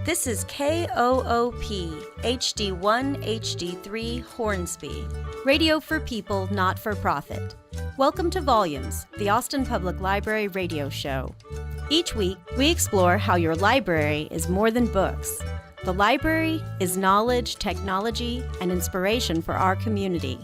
This is KOOP HD1 HD3 Hornsby, radio for people, not for profit. Welcome to Volumes, the Austin Public Library radio show. Each week, we explore how your library is more than books. The library is knowledge, technology, and inspiration for our community.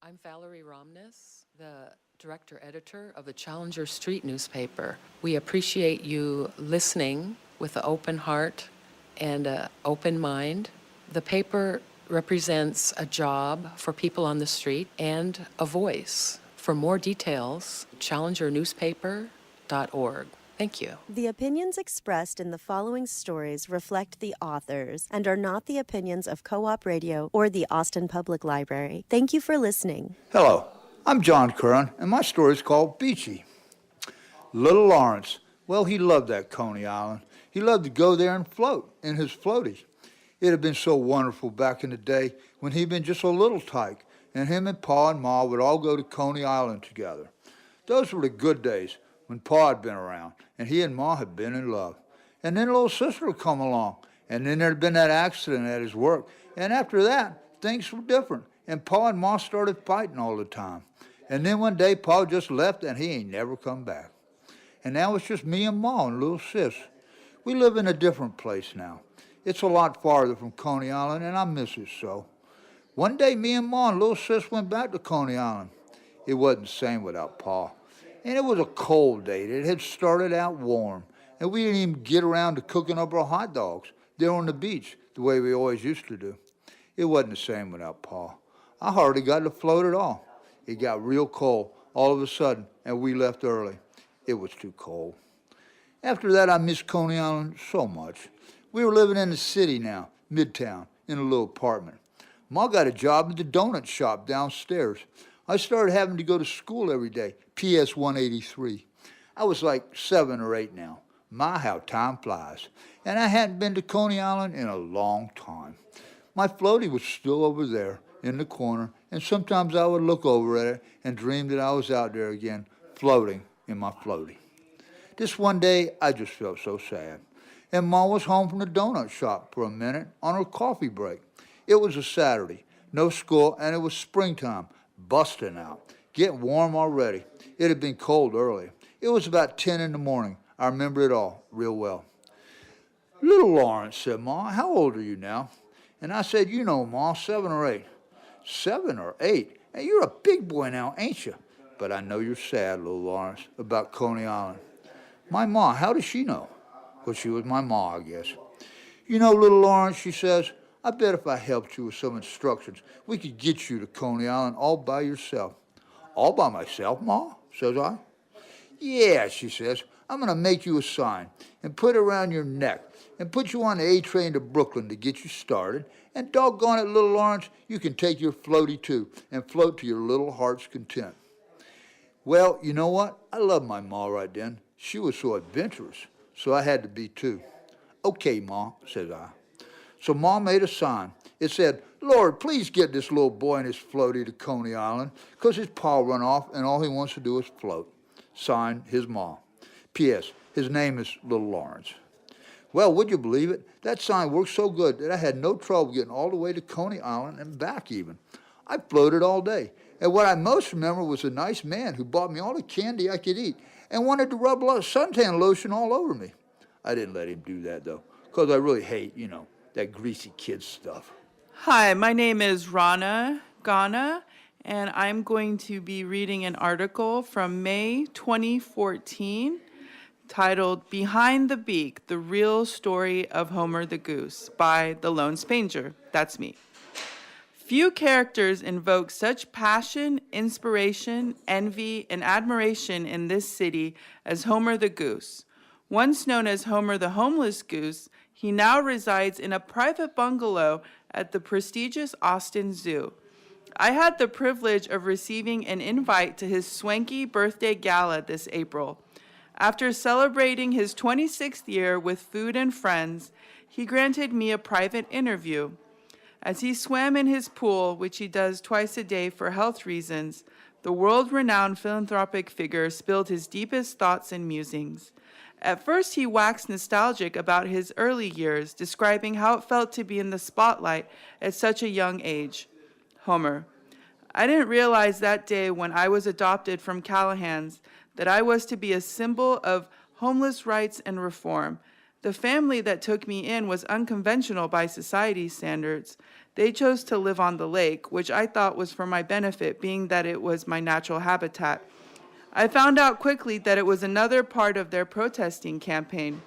I'm Valerie Romness, the director-editor of the Challenger Street newspaper. We appreciate you listening with an open heart and an open mind. The paper represents a job for people on the street and a voice. For more details, challengernewspaper.org. Thank you. The opinions expressed in the following stories reflect the authors and are not the opinions of Co-op Radio or the Austin Public Library. Thank you for listening. Hello, I'm John Curran, and my story is called Beachy. Little Lawrence, well, he loved that Coney Island. He loved to go there and float in his floaty. It had been so wonderful back in the day when he'd been just a little tyke, and him and Pa and Ma would all go to Coney Island together. Those were the good days when Pa had been around, and he and Ma had been in love. And then little sister would come along, and then there'd been that accident at his work. And after that, things were different, and Pa and Ma started fighting all the time. And then one day, Pa just left, and he ain't never come back. And now it's just me and Ma and little sis. We live in a different place now. It's a lot farther from Coney Island, and I miss it so. One day, me and Ma and little sis went back to Coney Island. It wasn't the same without Pa. And it was a cold day. It had started out warm, and we didn't even get around to cooking up our hot dogs there on the beach the way we always used to do. It wasn't the same without Pa. I hardly got to float at all. It got real cold all of a sudden, and we left early. It was too cold. After that, I missed Coney Island so much. We were living in the city now, Midtown, in a little apartment. Ma got a job at the donut shop downstairs. I started having to go to school every day, PS 183. I was like 7 or 8 now. My, how time flies. And I hadn't been to Coney Island in a long time. My floaty was still over there in the corner, and sometimes I would look over at it and dream that I was out there again, floating in my floaty. This one day, I just felt so sad. And Ma was home from the donut shop for a minute on her coffee break. It was a Saturday, no school, and it was springtime, busting out, getting warm already. It had been cold early. It was about 10 in the morning. I remember it all real well. Little Lawrence, said Ma, how old are you now? And I said, you know, Ma, 7 or 8. 7 or 8? And you're a big boy now, ain't you? But I know you're sad, little Lawrence, about Coney Island. My Ma, how does she know? Well, she was my Ma, I guess. You know, little Lawrence, she says, I bet if I helped you with some instructions, we could get you to Coney Island all by yourself. All by myself, Ma, says I. Yeah, she says, I'm going to make you a sign and put it around your neck and put you on the A train to Brooklyn to get you started. And doggone it, little Lawrence, you can take your floaty too and float to your little heart's content. Well, you know what? I loved my Ma right then. She was so adventurous, so I had to be too. Okay, Ma, says I. So Ma made a sign. It said, Lord, please get this little boy and his floaty to Coney Island, because his pa run off and all he wants to do is float. Signed, his Ma. P.S. His name is Little Lawrence. Well, would you believe it? That sign worked so good that I had no trouble getting all the way to Coney Island and back even. I floated all day. And what I most remember was a nice man who bought me all the candy I could eat and wanted to rub a lot of suntan lotion all over me. I didn't let him do that, though, because I really hate, that greasy kid stuff. Hi, my name is Rana Ghana, and I'm going to be reading an article from May 2014 titled Behind the Beak, The Real Story of Homer the Goose by The Lone Spanger. That's me. Few characters invoke such passion, inspiration, envy, and admiration in this city as Homer the Goose. Once known as Homer the Homeless Goose, he now resides in a private bungalow at the prestigious Austin Zoo. I had the privilege of receiving an invite to his swanky birthday gala this April. After celebrating his 26th year with food and friends, he granted me a private interview. As he swam in his pool, which he does twice a day for health reasons, The world-renowned philanthropic figure spilled his deepest thoughts and musings. At first, he waxed nostalgic about his early years, describing how it felt to be in the spotlight at such a young age. Homer: I didn't realize that day when I was adopted from Callahan's that I was to be a symbol of homeless rights and reform. The family that took me in was unconventional by society's standards. They chose to live on the lake, which I thought was for my benefit, being that it was my natural habitat. I found out quickly that it was another part of their protesting campaign.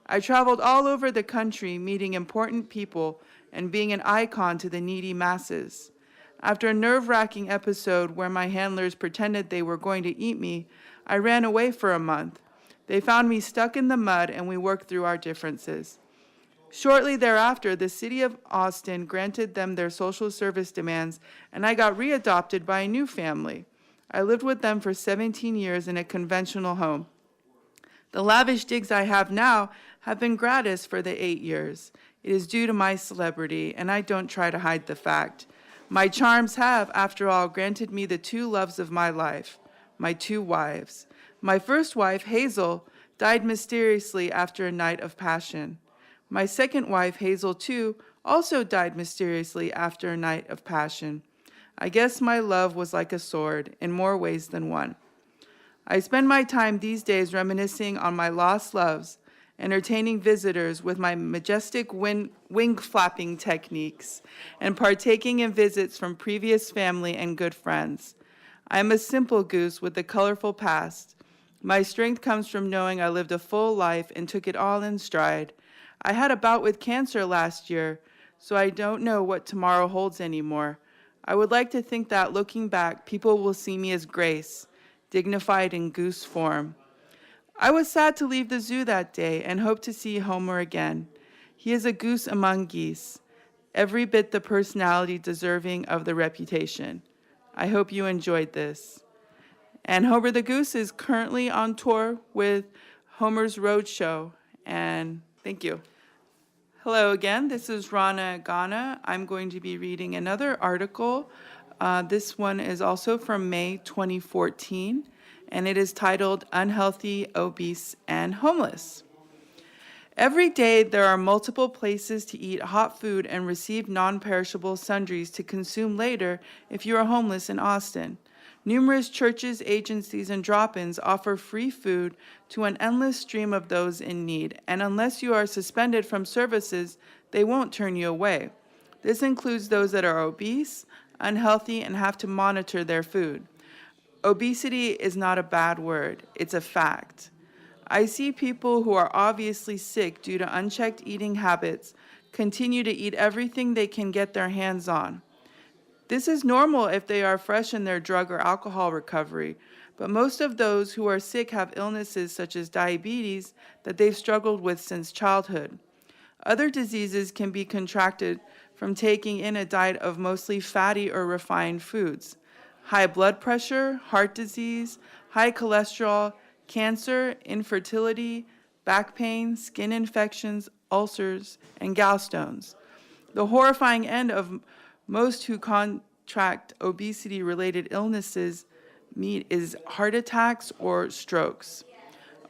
I traveled all over the country, meeting important people and being an icon to the needy masses. After a nerve-wracking episode where my handlers pretended they were going to eat me, I ran away for a month. They found me stuck in the mud, and we worked through our differences. Shortly thereafter, the city of Austin granted them their social service demands, and I got readopted by a new family. I lived with them for 17 years in a conventional home. The lavish digs I have now have been gratis for the 8 years. It is due to my celebrity, and I don't try to hide the fact. My charms have, after all, granted me the two loves of my life, my two wives. My first wife, Hazel, died mysteriously after a night of passion. My second wife, Hazel, too, also died mysteriously after a night of passion. I guess my love was like a sword in more ways than one. I spend my time these days reminiscing on my lost loves, entertaining visitors with my majestic wing flapping techniques, and partaking in visits from previous family and good friends. I am a simple goose with a colorful past. My strength comes from knowing I lived a full life and took it all in stride. I had a bout with cancer last year, so I don't know what tomorrow holds anymore. I would like to think that, looking back, people will see me as Grace, dignified in goose form. I was sad to leave the zoo that day and hope to see Homer again. He is a goose among geese, every bit the personality deserving of the reputation. I hope you enjoyed this. And Homer the Goose is currently on tour with Homer's Roadshow, and thank you. Hello again, this is Rana Ghana. I'm going to be reading another article. This one is also from May 2014, and it is titled Unhealthy, Obese, and Homeless. Every day there are multiple places to eat hot food and receive non-perishable sundries to consume later if you are homeless in Austin. Numerous churches, agencies, and drop-ins offer free food to an endless stream of those in need, and unless you are suspended from services, they won't turn you away. This includes those that are obese, unhealthy, and have to monitor their food. Obesity is not a bad word, it's a fact. I see people who are obviously sick due to unchecked eating habits continue to eat everything they can get their hands on. This is normal if they are fresh in their drug or alcohol recovery, but most of those who are sick have illnesses such as diabetes that they've struggled with since childhood. Other diseases can be contracted from taking in a diet of mostly fatty or refined foods. High blood pressure, heart disease, high cholesterol, cancer, infertility, back pain, skin infections, ulcers, and gallstones. The horrifying end of most who contract obesity-related illnesses is heart attacks or strokes.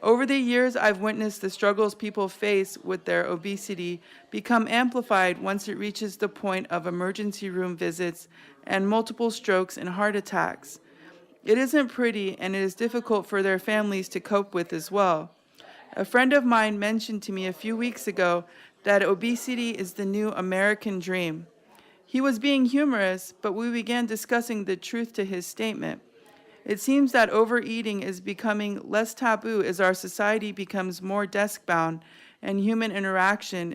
Over the years, I've witnessed the struggles people face with their obesity become amplified once it reaches the point of emergency room visits and multiple strokes and heart attacks. It isn't pretty, and it is difficult for their families to cope with as well. A friend of mine mentioned to me a few weeks ago that obesity is the new American dream. He was being humorous, but we began discussing the truth to his statement. It seems that overeating is becoming less taboo as our society becomes more desk-bound and human interaction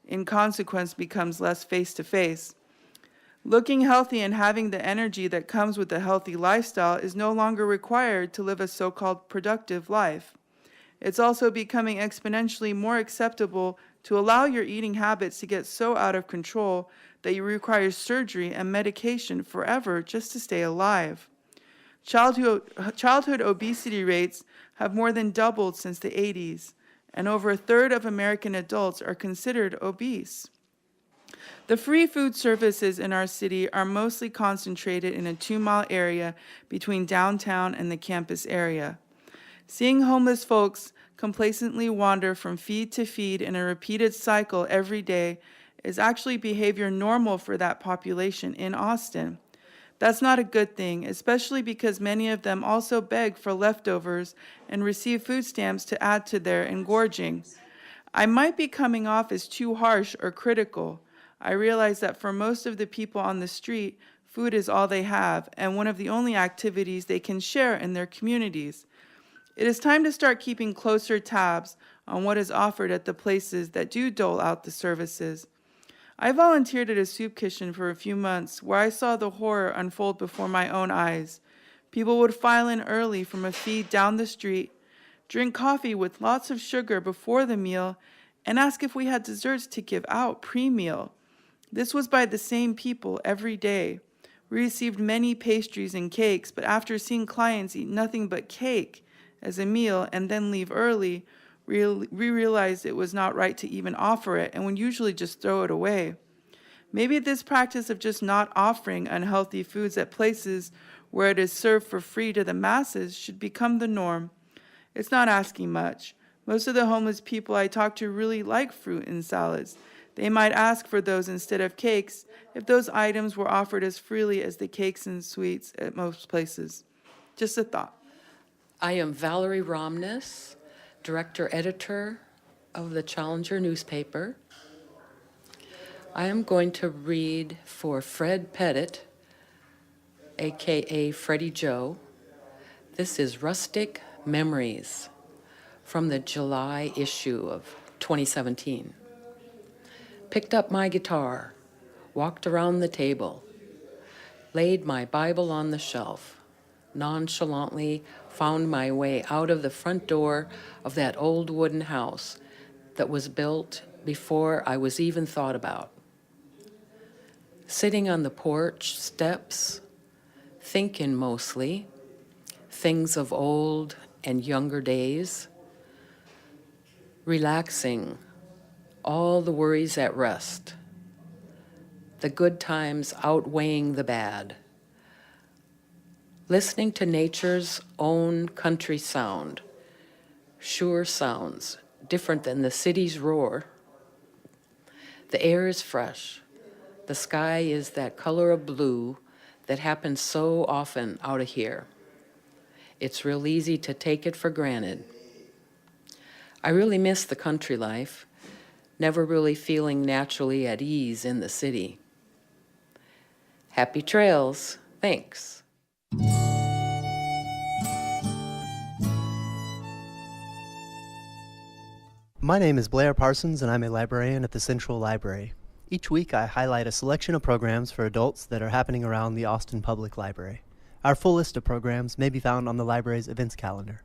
in consequence becomes less face-to-face. Looking healthy and having the energy that comes with a healthy lifestyle is no longer required to live a so-called productive life. It's also becoming exponentially more acceptable to allow your eating habits to get so out of control that you require surgery and medication forever just to stay alive. Childhood obesity rates have more than doubled since the 80s, and over a third of American adults are considered obese. The free food services in our city are mostly concentrated in a 2-mile area between downtown and the campus area. Seeing homeless folks complacently wander from feed to feed in a repeated cycle every day is actually behavior normal for that population in Austin. That's not a good thing, especially because many of them also beg for leftovers and receive food stamps to add to their engorging. I might be coming off as too harsh or critical. I realize that for most of the people on the street, food is all they have and one of the only activities they can share in their communities. It is time to start keeping closer tabs on what is offered at the places that do dole out the services. I volunteered at a soup kitchen for a few months where I saw the horror unfold before my own eyes. People would file in early from a feed down the street, drink coffee with lots of sugar before the meal, and ask if we had desserts to give out pre-meal. This was by the same people every day. We received many pastries and cakes, but after seeing clients eat nothing but cake as a meal and then leave early, we realized it was not right to even offer it and would usually just throw it away. Maybe this practice of just not offering unhealthy foods at places where it is served for free to the masses should become the norm. It's not asking much. Most of the homeless people I talk to really like fruit and salads. They might ask for those instead of cakes if those items were offered as freely as the cakes and sweets at most places. Just a thought. I am Valerie Romness, Director-Editor of the Challenger newspaper. I am going to read for Fred Pettit, aka Freddie Joe. This is Rustic Memories from the July issue of 2017. Picked up my guitar, walked around the table, laid my Bible on the shelf, nonchalantly found my way out of the front door of that old wooden house that was built before I was even thought about. Sitting on the porch steps, thinking mostly, things of old and younger days, relaxing, all the worries at rest, the good times outweighing the bad, listening to nature's own country sound, sure sounds, different than the city's roar. The air is fresh. The sky is that color of blue that happens so often out of here. It's real easy to take it for granted. I really miss the country life, never really feeling naturally at ease in the city. Happy trails. Thanks. My name is Blair Parsons, and I'm a librarian at the Central Library. Each week, I highlight a selection of programs for adults that are happening around the Austin Public Library. Our full list of programs may be found on the library's events calendar.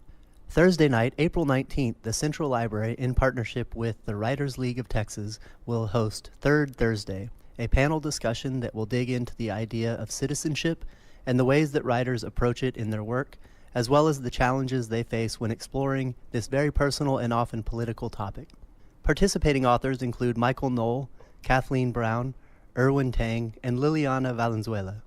Thursday night, April 19th, the Central Library, in partnership with the Writers League of Texas, will host Third Thursday, a panel discussion that will dig into the idea of citizenship and the ways that writers approach it in their work, as well as the challenges they face when exploring this very personal and often political topic. Participating authors include Michael Knoll, Kathleen Brown, Erwin Tang, and Liliana Valenzuela.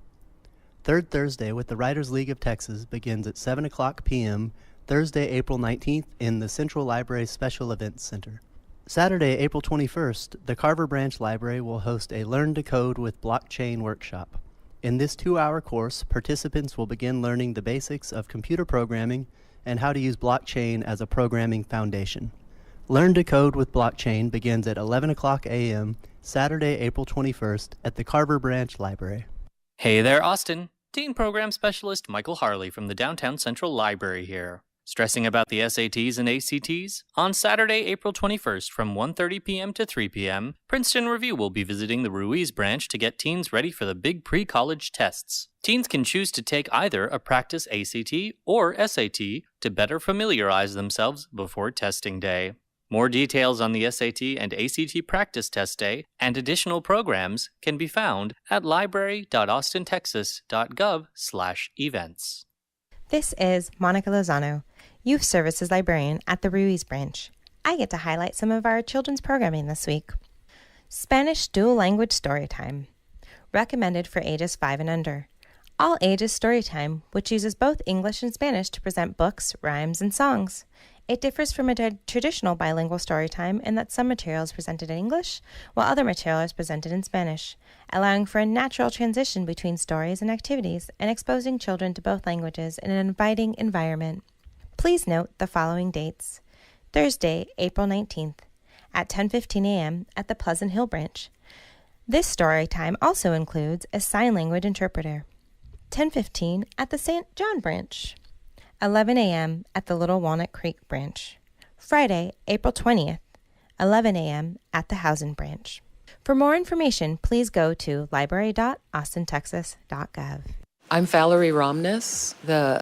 Third Thursday with the Writers League of Texas begins at 7 o'clock p.m. Thursday, April 19th in the Central Library Special Events Center. Saturday, April 21st, the Carver Branch Library will host a Learn to Code with Blockchain workshop. In this 2-hour course, participants will begin learning the basics of computer programming and how to use blockchain as a programming foundation. Learn to Code with Blockchain begins at 11 o'clock a.m. Saturday, April 21st at the Carver Branch Library. Hey there, Austin. Teen Program Specialist Michael Harley from the Downtown Central Library here. Stressing about the SATs and ACTs? On Saturday, April 21st from 1:30 p.m. to 3 p.m., Princeton Review will be visiting the Ruiz branch to get teens ready for the big pre-college tests. Teens can choose to take either a practice ACT or SAT to better familiarize themselves before testing day. More details on the SAT and ACT practice test day and additional programs can be found at library.austintexas.gov/events. This is Monica Lozano, Youth Services Librarian at the Ruiz branch. I get to highlight some of our children's programming this week. Spanish Dual Language Storytime. Recommended for ages 5 and under. All ages storytime, which uses both English and Spanish to present books, rhymes, and songs. It differs from a traditional bilingual storytime in that some material is presented in English, while other material is presented in Spanish, allowing for a natural transition between stories and activities and exposing children to both languages in an inviting environment. Please note the following dates. Thursday, April 19th, at 10:15 a.m. at the Pleasant Hill branch. This story time also includes a sign language interpreter. 10:15 at the St. John branch. 11 a.m. at the Little Walnut Creek branch. Friday, April 20th, 11 a.m. at the Housen branch. For more information, please go to library.austintexas.gov. I'm Valerie Romness, the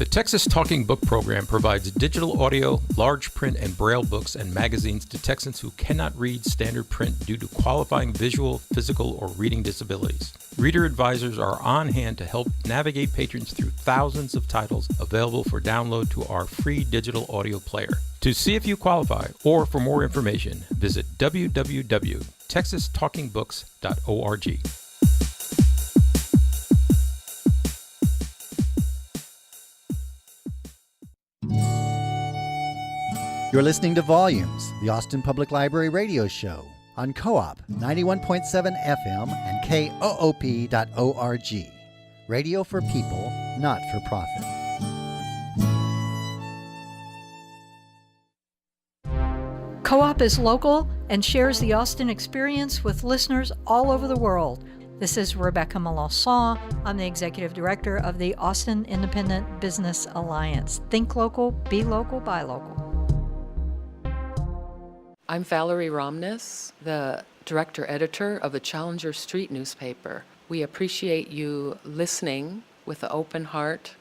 Texas Talking Book Program provides digital audio, large print, and braille books and magazines to Texans who cannot read standard print due to qualifying visual, physical, or reading disabilities. Reader advisors are on hand to help navigate patrons through thousands of titles available for download to our free digital audio player. To see if you qualify or for more information, visit www.texastalkingbooks.org. You're listening to Volumes, the Austin Public Library radio show on Co-op 91.7 FM and KOOP.org. Radio for people, not for profit. Co-op is local and shares the Austin experience with listeners all over the world. This is Rebecca Melanson. I'm the Executive Director of the Austin Independent Business Alliance. Think local, be local, buy local. I'm Valerie Romness, the Director-Editor of the Challenger Street newspaper. We appreciate you listening with an open heart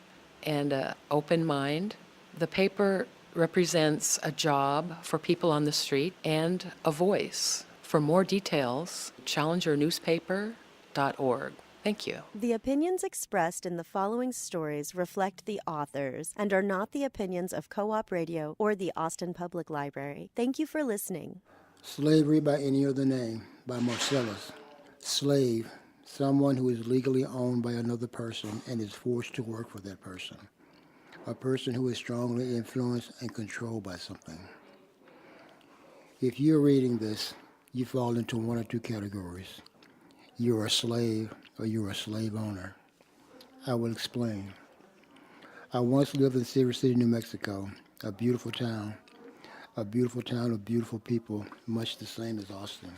and an open mind. The paper represents a job for people on the street and a voice. For more details, challengernewspaper.org. Thank you. The opinions expressed in the following stories reflect the authors and are not the opinions of Co-op Radio or the Austin Public Library. Thank you for listening. Slavery by Any Other Name by Marcellus. Slave, someone who is legally owned by another person and is forced to work for that person. A person who is strongly influenced and controlled by something. If you're reading this, you fall into one or two categories. You're a slave or you're a slave owner. I will explain. I once lived in Silver City, New Mexico, a beautiful town of beautiful people, much the same as Austin.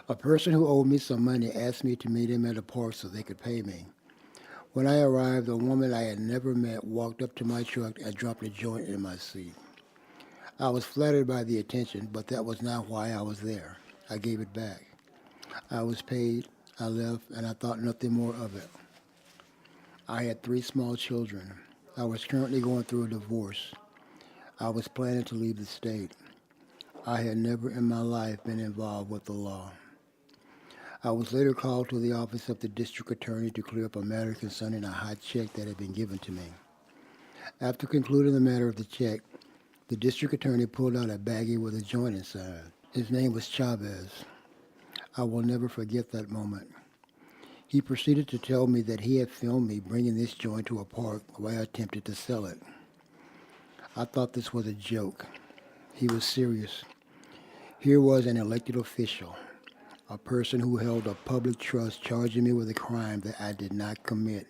A person who owed me some money asked me to meet him at a park so they could pay me. When I arrived, a woman I had never met walked up to my truck and dropped a joint in my seat. I was flattered by the attention, but that was not why I was there. I gave it back. I was paid, I left, and I thought nothing more of it. I had 3 small children. I was currently going through a divorce. I was planning to leave the state. I had never in my life been involved with the law. I was later called to the office of the district attorney to clear up a matter concerning a hot check that had been given to me. After concluding the matter of the check, the district attorney pulled out a baggie with a joint inside. His name was Chavez. I will never forget that moment. He proceeded to tell me that he had filmed me bringing this joint to a park where I attempted to sell it. I thought this was a joke. He was serious. Here was an elected official, a person who held a public trust, charging me with a crime that I did not commit.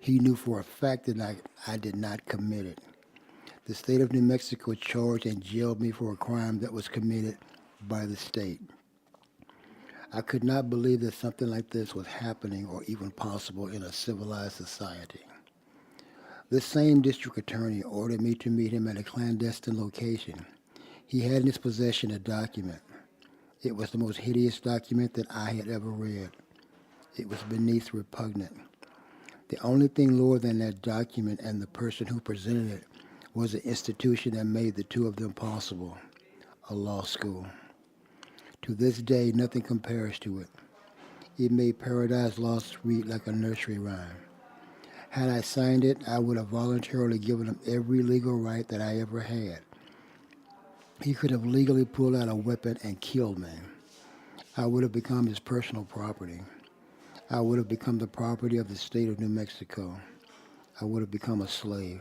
He knew for a fact that I did not commit it. The state of New Mexico charged and jailed me for a crime that was committed by the state. I could not believe that something like this was happening or even possible in a civilized society. This same district attorney ordered me to meet him at a clandestine location. He had in his possession a document. It was the most hideous document that I had ever read. It was beneath repugnant. The only thing lower than that document and the person who presented it was the institution that made the two of them possible, a law school. To this day, nothing compares to it. It made Paradise Lost read like a nursery rhyme. Had I signed it, I would have voluntarily given him every legal right that I ever had. He could have legally pulled out a weapon and killed me. I would have become his personal property. I would have become the property of the state of New Mexico. I would have become a slave.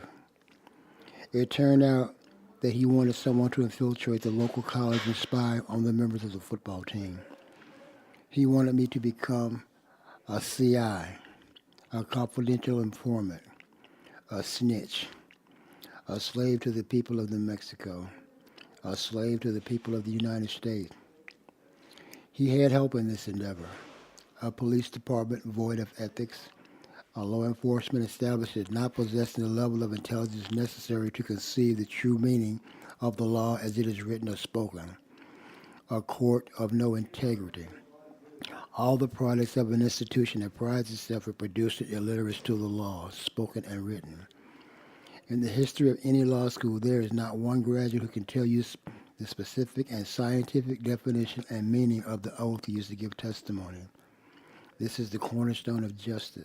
It turned out that he wanted someone to infiltrate the local college and spy on the members of the football team. He wanted me to become a CI, a confidential informant, a snitch, a slave to the people of New Mexico, a slave to the people of the United States. He had help in this endeavor, a police department void of ethics, a law enforcement establishment not possessing the level of intelligence necessary to conceive the true meaning of the law as it is written or spoken, a court of no integrity. All the products of an institution that prides itself in producing illiterates to the law, spoken and written. In the history of any law school, there is not one graduate who can tell you the specific and scientific definition and meaning of the oath used to give testimony. This is the cornerstone of justice.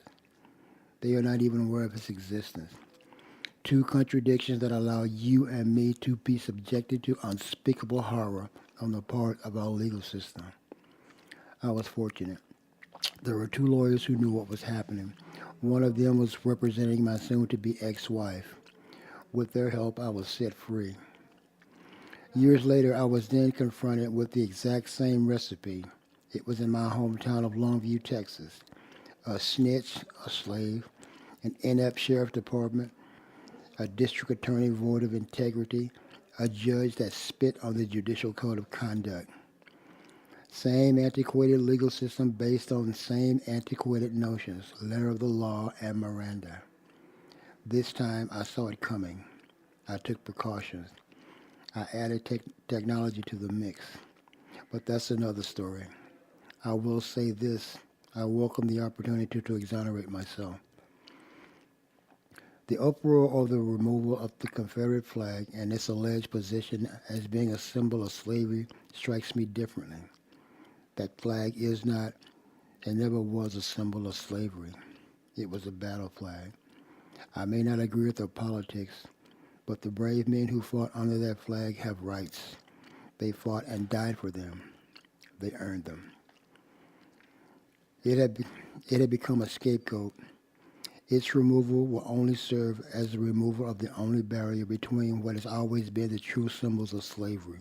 They are not even aware of its existence. Two contradictions that allow you and me to be subjected to unspeakable horror on the part of our legal system. I was fortunate. There were two lawyers who knew what was happening. One of them was representing my soon-to-be ex-wife. With their help, I was set free. Years later, I was then confronted with the exact same recipe. It was in my hometown of Longview, Texas. A snitch, a slave, an inept sheriff department, a district attorney void of integrity, a judge that spit on the judicial code of conduct. Same antiquated legal system based on the same antiquated notions, letter of the law and Miranda. This time I saw it coming. I took precautions. I added technology to the mix. But that's another story. I will say this. I welcome the opportunity to exonerate myself. The uproar of the removal of the Confederate flag and its alleged position as being a symbol of slavery strikes me differently. That flag is not and never was a symbol of slavery. It was a battle flag. I may not agree with their politics, but the brave men who fought under that flag have rights. They fought and died for them. They earned them. It had become a scapegoat. Its removal will only serve as the removal of the only barrier between what has always been the true symbols of slavery,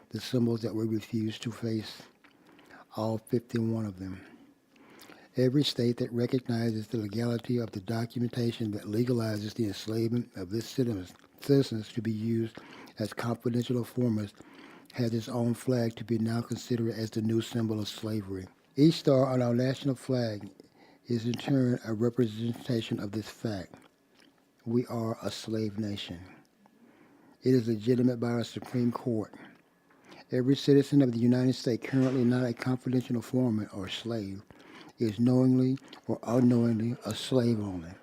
the symbols that we refuse to face, all 51 of them. Every state that recognizes the legality of the documentation that legalizes the enslavement of its citizens to be used as confidential informers has its own flag to be now considered as the new symbol of slavery. Each star on our national flag is in turn a representation of this fact. We are a slave nation. It is legitimate by our Supreme Court. Every citizen of the United States currently not a confidential informant or slave is knowingly or unknowingly a slave owner.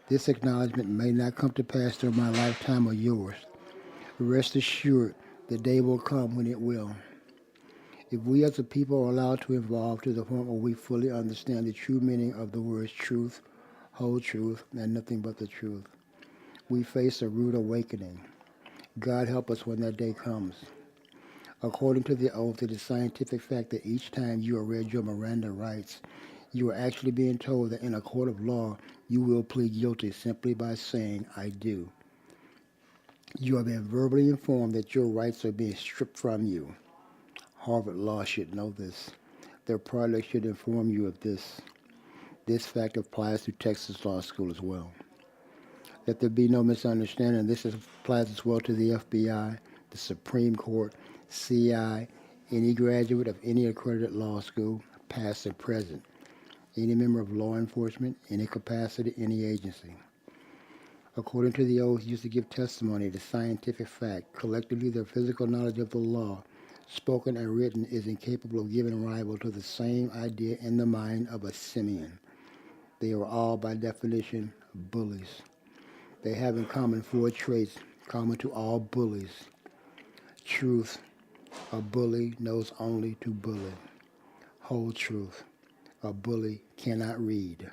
This acknowledgement may not come to pass during my lifetime or yours. Rest assured, the day will come when it will. If we as a people are allowed to evolve to the point where we fully understand the true meaning of the words truth, whole truth, and nothing but the truth, we face a rude awakening. God help us when that day comes. According to the oath, it is scientific fact that each time you are read your Miranda rights, you are actually being told that in a court of law, you will plead guilty simply by saying, I do. You are being verbally informed that your rights are being stripped from you. Harvard Law should know this. Their product should inform you of this. This fact applies to Texas Law School as well. Let there be no misunderstanding. This applies as well to the FBI, the Supreme Court, CI, any graduate of any accredited law school, past or present, any member of law enforcement, any capacity, any agency. According to the oath used to give testimony to scientific fact, collectively their physical knowledge of the law, spoken and written, is incapable of giving rival to the same idea in the mind of a simian. They are all, by definition, bullies. They have in common four traits common to all bullies. Truth. A bully knows only to bully. Whole truth. A bully cannot read.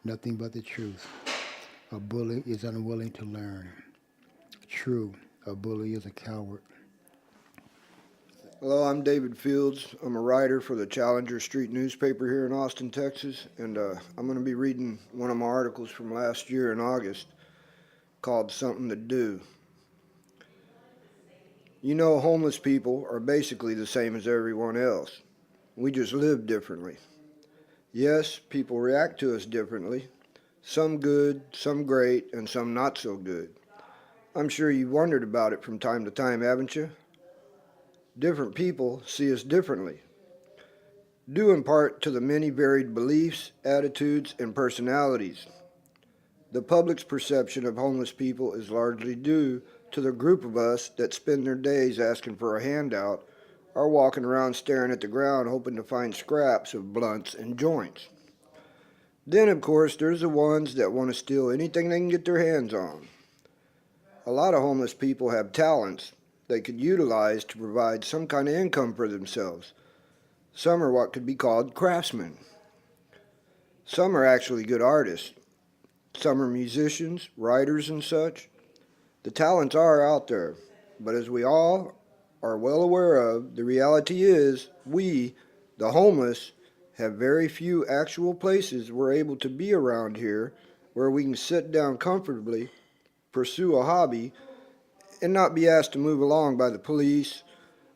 Nothing but the truth. A bully is unwilling to learn. True. A bully is a coward. Hello, I'm David Fields. I'm a writer for the Challenger Street newspaper here in Austin, Texas, and I'm going to be reading one of my articles from last year in August called Something to Do. You know, homeless people are basically the same as everyone else. We just live differently. Yes, people react to us differently. Some good, some great, and some not so good. I'm sure you've wondered about it from time to time, haven't you? Different people see us differently, due in part to the many varied beliefs, attitudes, and personalities. The public's perception of homeless people is largely due to the group of us that spend their days asking for a handout or walking around staring at the ground hoping to find scraps of blunts and joints. Then, of course, there's the ones that want to steal anything they can get their hands on. A lot of homeless people have talents they could utilize to provide some kind of income for themselves. Some are what could be called craftsmen. Some are actually good artists. Some are musicians, writers, and such. The talents are out there, but as we all are well aware of, the reality is we, the homeless, have very few actual places we're able to be around here where we can sit down comfortably, pursue a hobby, and not be asked to move along by the police,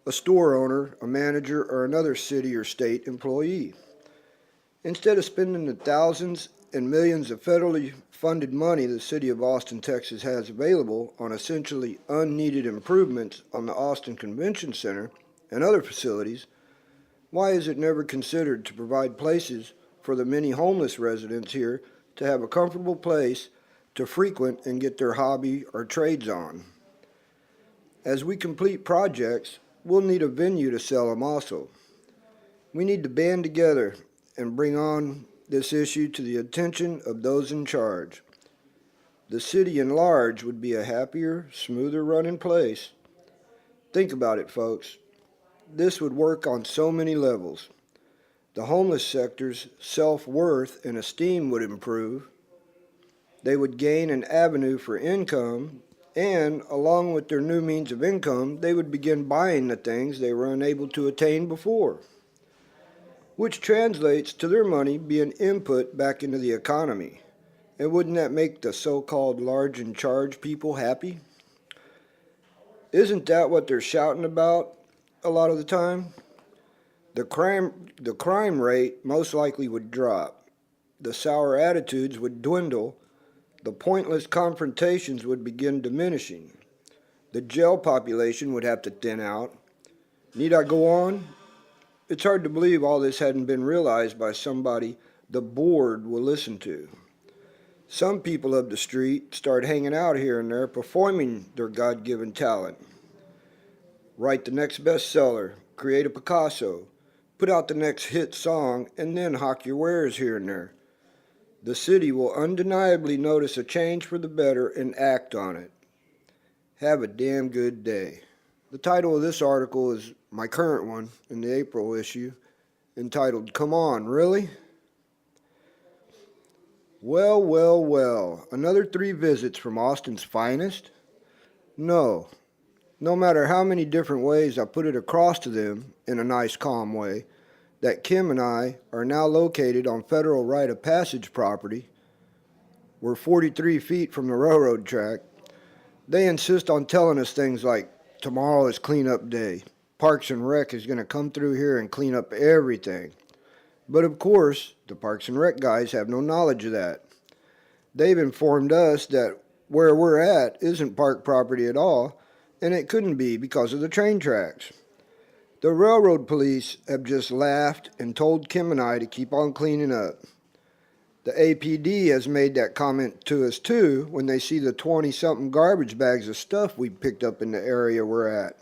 a store owner, a manager, or another city or state employee. Instead of spending the thousands and millions of federally funded money the city of Austin, Texas has available on essentially unneeded improvements on the Austin Convention Center and other facilities, why is it never considered to provide places for the many homeless residents here to have a comfortable place to frequent and get their hobby or trades on? As we complete projects, we'll need a venue to sell them also. We need to band together and bring on this issue to the attention of those in charge. The city in large would be a happier, smoother running place. Think about it, folks. This would work on so many levels. The homeless sector's self-worth and esteem would improve. They would gain an avenue for income, and along with their new means of income, they would begin buying the things they were unable to attain before, which translates to their money being input back into the economy. And wouldn't that make the so-called large in charge people happy? Isn't that what they're shouting about a lot of the time? The crime rate most likely would drop. The sour attitudes would dwindle. The pointless confrontations would begin diminishing. The jail population would have to thin out. Need I go on? It's hard to believe all this hadn't been realized by somebody the board will listen to. Some people of the street start hanging out here and there, performing their God-given talent. Write the next bestseller, create a Picasso, put out the next hit song, and then hawk your wares here and there. The city will undeniably notice a change for the better and act on it. Have a damn good day. The title of this article is my current one in the April issue, entitled, Come On, Really? Well, well, well, another 3 visits from Austin's finest? No. No matter how many different ways I put it across to them in a nice, calm way, that Kim and I are now located on federal right of passage property. We're 43 feet from the railroad track. They insist on telling us things like, tomorrow is cleanup day. Parks and Rec is going to come through here and clean up everything. But of course, the Parks and Rec guys have no knowledge of that. They've informed us that where we're at isn't park property at all, and it couldn't be because of the train tracks. The railroad police have just laughed and told Kim and I to keep on cleaning up. The APD has made that comment to us too when they see the 20-something garbage bags of stuff we picked up in the area we're at.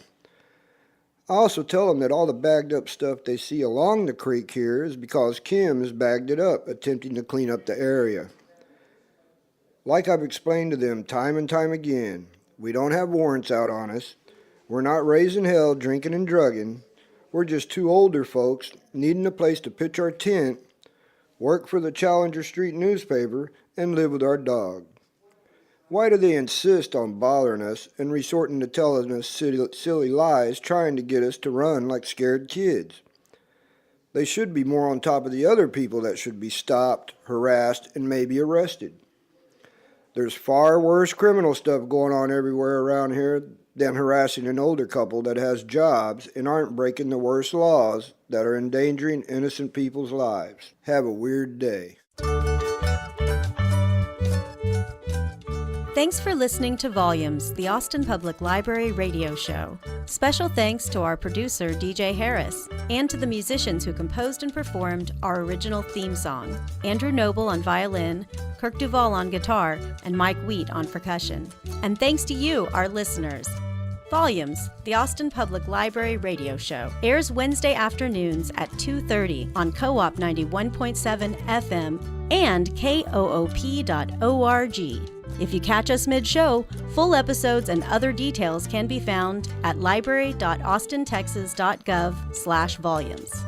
I also tell them that all the bagged up stuff they see along the creek here is because Kim has bagged it up, attempting to clean up the area. Like I've explained to them time and time again, we don't have warrants out on us. We're not raising hell, drinking and drugging. We're just 2 older folks needing a place to pitch our tent, work for the Challenger Street newspaper, and live with our dog. Why do they insist on bothering us and resorting to telling us silly lies, trying to get us to run like scared kids? They should be more on top of the other people that should be stopped, harassed, and maybe arrested. There's far worse criminal stuff going on everywhere around here than harassing an older couple that has jobs and aren't breaking the worst laws that are endangering innocent people's lives. Have a weird day. Thanks for listening to Volumes, the Austin Public Library radio show. Special thanks to our producer, DJ Harris, and to the musicians who composed and performed our original theme song, Andrew Noble on violin, Kirk Duvall on guitar, and Mike Wheat on percussion. And thanks to you, our listeners. Volumes, the Austin Public Library radio show, airs Wednesday afternoons at 2:30 on Co-op 91.7 FM and koop.org. If you catch us mid-show, full episodes and other details can be found at library.austintexas.gov/volumes.